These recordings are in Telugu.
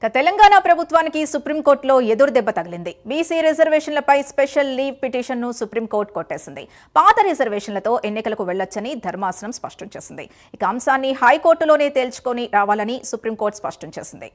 తెలంగాణ ప్రభుత్వానికి సుప్రీంకోర్టులో ఎదురుదెబ్బ తగిలింది. బీసీ రిజర్వేషన్లపై స్పెషల్ లీవ్ పిటిషన్ను సుప్రీంకోర్టు కొట్టేసింది. పాత రిజర్వేషన్లతో ఎన్నికలకు వెళ్లొచ్చని ధర్మాసనం స్పష్టం చేసింది. ఇక అంశాన్ని హైకోర్టులోనే తేల్చుకొని రావాలని సుప్రీంకోర్టు స్పష్టం చేసింది.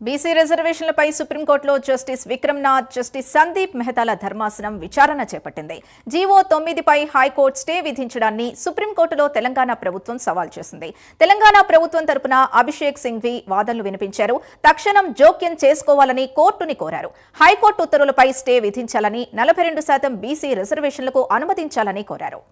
బీసీ రిజర్వేషన్లపై సుప్రీంకోర్టులో జస్టిస్ విక్రమ్నాథ్, జస్టిస్ సందీప్ మెహతాల ధర్మాసనం విచారణ చేపట్టింది. జీవో 9పై హైకోర్టు స్టే విధించడాన్ని సుప్రీంకోర్టులో తెలంగాణ ప్రభుత్వం సవాల్ చేసింది. తెలంగాణ ప్రభుత్వం తరపున అభిషేక్ సింఘ్వి వాదనలు వినిపించారు. తక్షణం జోక్యం చేసుకోవాలని కోర్టుని కోరారు. హైకోర్టు ఉత్తర్వులపై స్టే విధించాలని, 42% బీసీ రిజర్వేషన్లకు అనుమతించాలని కోరారు.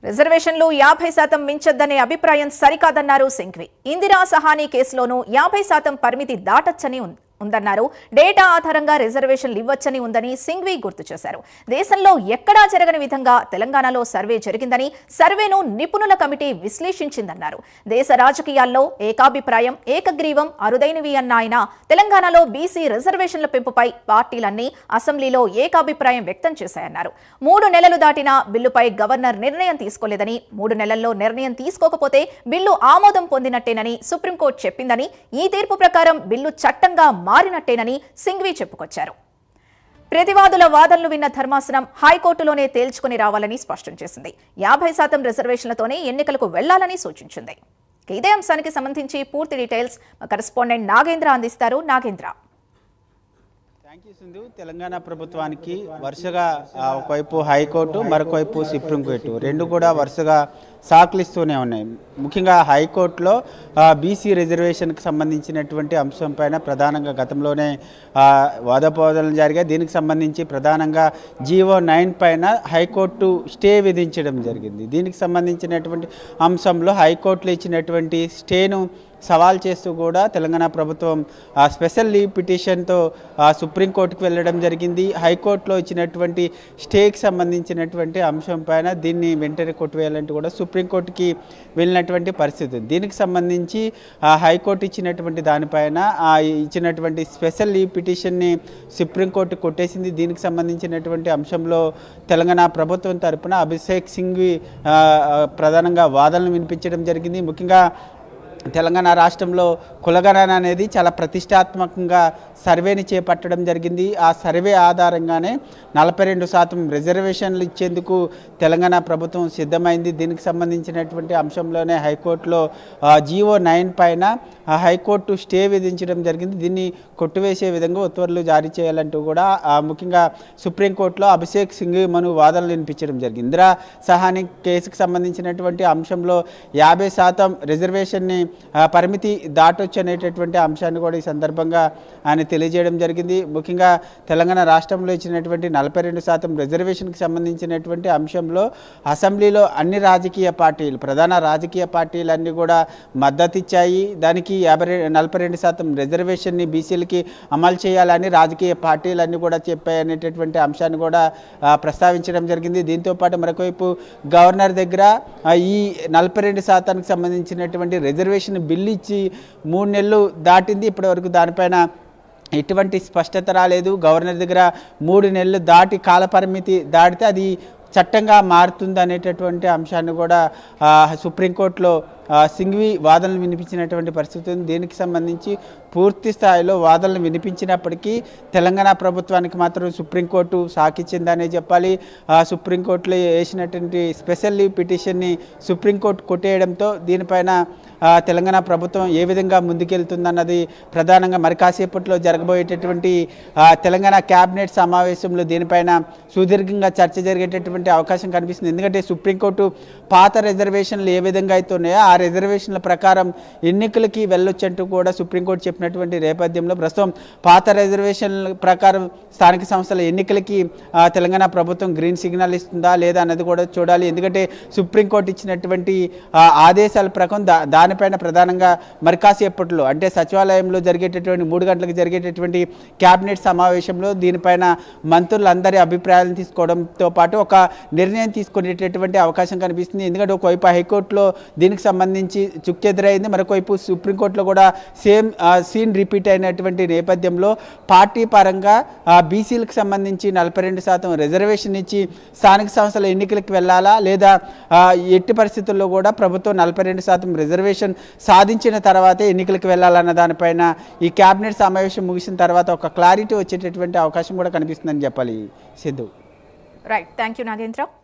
రిజర్వేషన్లు 50% మించొద్దనే అభిప్రాయం సరికాదన్నారు సింఘ్వి. ఇందిరా సహానీ కేసులోనూ 50% పరిమితి దాటొచ్చని ఉందన్నారు. డేటా ఆధారంగా రిజర్వేషన్లు ఇవ్వొచ్చని ఉందని సింఘ్వి గుర్తు చేశారు. దేశంలో ఎక్కడా జరగని విధంగా తెలంగాణలో సర్వే జరిగిందని, సర్వేను నిపుణుల కమిటీ విశ్లేషించిందన్నారు. దేశ రాజకీయాల్లో ఏకాభిప్రాయం, ఏకగ్రీవం అరుదైనవి అన్న ఆయన తెలంగాణలో బీసీ రిజర్వేషన్ల పెంపుపై పార్టీలన్నీ అసెంబ్లీలో ఏకాభిప్రాయం వ్యక్తం చేశాయన్నారు. 3 నెలలు దాటినా బిల్లుపై గవర్నర్ నిర్ణయం తీసుకోలేదని, 3 నెలల్లో నిర్ణయం తీసుకోకపోతే బిల్లు ఆమోదం పొందినట్టేనని సుప్రీంకోర్టు చెప్పిందని, ఈ తీర్పు ప్రకారం బిల్లు చట్టంగా మారినట్టేనని సింఘ్వి చెప్పుకొచ్చారు. ప్రతివాదుల వాదనలు విన్న ధర్మాసనం హైకోర్టులోనే తేల్చుకుని రావాలని స్పష్టం చేసింది. 50% రిజర్వేషన్లతోనే ఎన్నికలకు వెళ్లాలని సూచించింది. ఇదే అంశానికి సంబంధించి పూర్తి డీటెయిల్స్ మా కరెస్పాండెంట్ నాగేంద్ర అందిస్తారు. నాగేంద్ర. Thank you Sindhu. తెలంగాణ ప్రభుత్వానికి వరుసగా ఒకవైపు హైకోర్టు, మరొకవైపు సుప్రీంకోర్టు రెండు కూడా వరుసగా సాకులిస్తూనే ఉన్నాయి. ముఖ్యంగా హైకోర్టులో బీసీ రిజర్వేషన్కి సంబంధించినటువంటి అంశంపైన ప్రధానంగా గతంలోనే వాదోపవాదాలు జరిగాయి. దీనికి సంబంధించి ప్రధానంగా జీవో 9 పైన హైకోర్టు స్టే విధించడం జరిగింది. దీనికి సంబంధించినటువంటి అంశంలో హైకోర్టులో ఇచ్చినటువంటి స్టేను సవాల్ చేస్తూ కూడా తెలంగాణ ప్రభుత్వం స్పెషల్ లీవ్ పిటిషన్తో సుప్రీంకోర్టుకు వెళ్ళడం జరిగింది. హైకోర్టులో ఇచ్చినటువంటి స్టేకి సంబంధించినటువంటి అంశం పైన దీన్ని వెంటనే కొట్టివేయాలంటూ కూడా సుప్రీంకోర్టుకి వెళ్ళినటువంటి పరిస్థితి. దీనికి సంబంధించి హైకోర్టు ఇచ్చినటువంటి దానిపైన ఇచ్చినటువంటి స్పెషల్ లీవ్ పిటిషన్ని సుప్రీంకోర్టు కొట్టేసింది. దీనికి సంబంధించినటువంటి అంశంలో తెలంగాణ ప్రభుత్వం తరపున అభిషేక్ సింఘ్వి ప్రధానంగా వాదనలు వినిపించడం జరిగింది. ముఖ్యంగా తెలంగాణ రాష్ట్రంలో కులగణన అనేది చాలా ప్రతిష్టాత్మకంగా సర్వేని చేపట్టడం జరిగింది. ఆ సర్వే ఆధారంగానే 42% రిజర్వేషన్లు ఇచ్చేందుకు తెలంగాణ ప్రభుత్వం సిద్ధమైంది. దీనికి సంబంధించినటువంటి అంశంలోనే హైకోర్టులో జీవో 9 పైన హైకోర్టు స్టే విధించడం జరిగింది. దీన్ని కొట్టివేసే విధంగా ఉత్తర్వులు జారీ చేయాలంటూ కూడా ముఖ్యంగా సుప్రీంకోర్టులో అభిషేక్ సింఘ్వి వాదనలు వినిపించడం జరిగింది. ఇందిరా సహానీ కేసుకు సంబంధించినటువంటి అంశంలో 50% రిజర్వేషన్ని పరిమితి దాటొచ్చు అనేటటువంటి అంశాన్ని కూడా ఈ సందర్భంగా ఆయన తెలియజేయడం జరిగింది. ముఖ్యంగా తెలంగాణ రాష్ట్రంలో ఇచ్చినటువంటి 42% రిజర్వేషన్కి సంబంధించినటువంటి అంశంలో అసెంబ్లీలో అన్ని రాజకీయ పార్టీలు, ప్రధాన రాజకీయ పార్టీలన్నీ కూడా మద్దతు ఇచ్చాయి. దానికి 42% రిజర్వేషన్ని బీసీలకి అమలు చేయాలని రాజకీయ పార్టీలన్నీ కూడా చెప్పాయి అనేటటువంటి అంశాన్ని కూడా ప్రస్తావించడం జరిగింది. దీంతోపాటు మరొకవైపు గవర్నర్ దగ్గర ఈ 42%కి సంబంధించినటువంటి రిజర్వేషన్ బిల్లు ఇచ్చి 3 నెలలు దాటింది. ఇప్పటివరకు దానిపైన ఎటువంటి స్పష్టత రాలేదు. గవర్నర్ దగ్గర 3 నెలలు దాటి కాలపరిమితి దాటితే అది చట్టంగా మారుతుంది అనేటటువంటి అంశాన్ని కూడా సుప్రీంకోర్టులో సింఘ్వి వాదనలు వినిపించినటువంటి పరిస్థితి ఉంది. దీనికి సంబంధించి పూర్తి స్థాయిలో వాదనలు వినిపించినప్పటికీ తెలంగాణ ప్రభుత్వానికి మాత్రం సుప్రీంకోర్టు సాకిచ్చిందనే చెప్పాలి. సుప్రీంకోర్టులో వేసినటువంటి స్పెషల్ లీవ్ పిటిషన్ని సుప్రీంకోర్టు కొట్టేయడంతో దీనిపైన తెలంగాణ ప్రభుత్వం ఏ విధంగా ముందుకెళ్తుందన్నది ప్రధానంగా మరి కాసేపట్లో జరగబోయేటటువంటి తెలంగాణ క్యాబినెట్ సమావేశంలో దీనిపైన సుదీర్ఘంగా చర్చ జరిగేటటువంటి అవకాశం కనిపిస్తుంది. ఎందుకంటే సుప్రీంకోర్టు పాత రిజర్వేషన్లు ఏ విధంగా అయితే ఉన్నాయో ఆ రిజర్వేషన్ల ప్రకారం ఎన్నికలకి వెళ్ళొచ్చంటూ కూడా సుప్రీంకోర్టు చెప్పినటువంటి నేపథ్యంలో ప్రస్తుతం పాత రిజర్వేషన్ల ప్రకారం స్థానిక సంస్థల ఎన్నికలకి తెలంగాణ ప్రభుత్వం గ్రీన్ సిగ్నల్ ఇస్తుందా లేదా అన్నది కూడా చూడాలి. ఎందుకంటే సుప్రీంకోర్టు ఇచ్చినటువంటి ఆదేశాల ప్రకారం దానిపైన ప్రధానంగా మరి కాసేపట్లో అంటే సచివాలయంలో జరిగేటటువంటి 3 గంటలకు జరిగేటటువంటి క్యాబినెట్ సమావేశంలో దీనిపైన మంత్రులందరి అభిప్రాయాలను తీసుకోవడంతో పాటు ఒక నిర్ణయం తీసుకునేటటువంటి అవకాశం కనిపిస్తుంది. ఎందుకంటే ఒకవైపు హైకోర్టులో దీనికి సంబంధించి చుక్కెదురైంది, మరొకవైపు సుప్రీంకోర్టులో కూడా సేమ్ సీన్ రిపీట్ అయినటువంటి నేపథ్యంలో పార్టీ పరంగా బీసీలకు సంబంధించి 42% రిజర్వేషన్ ఇచ్చి స్థానిక సంస్థల ఎన్నికలకు వెళ్ళాలా లేదా ఎట్టి పరిస్థితుల్లో కూడా ప్రభుత్వం 42% రిజర్వేషన్ సాధించిన తర్వాతే ఎన్నికలకు వెళ్ళాలన్న దానిపైన ఈ క్యాబినెట్ సమావేశం ముగిసిన తర్వాత ఒక క్లారిటీ వచ్చేటటువంటి అవకాశం కూడా కనిపిస్తుందని చెప్పాలి. Siddhu. Right, thank you Nagendra.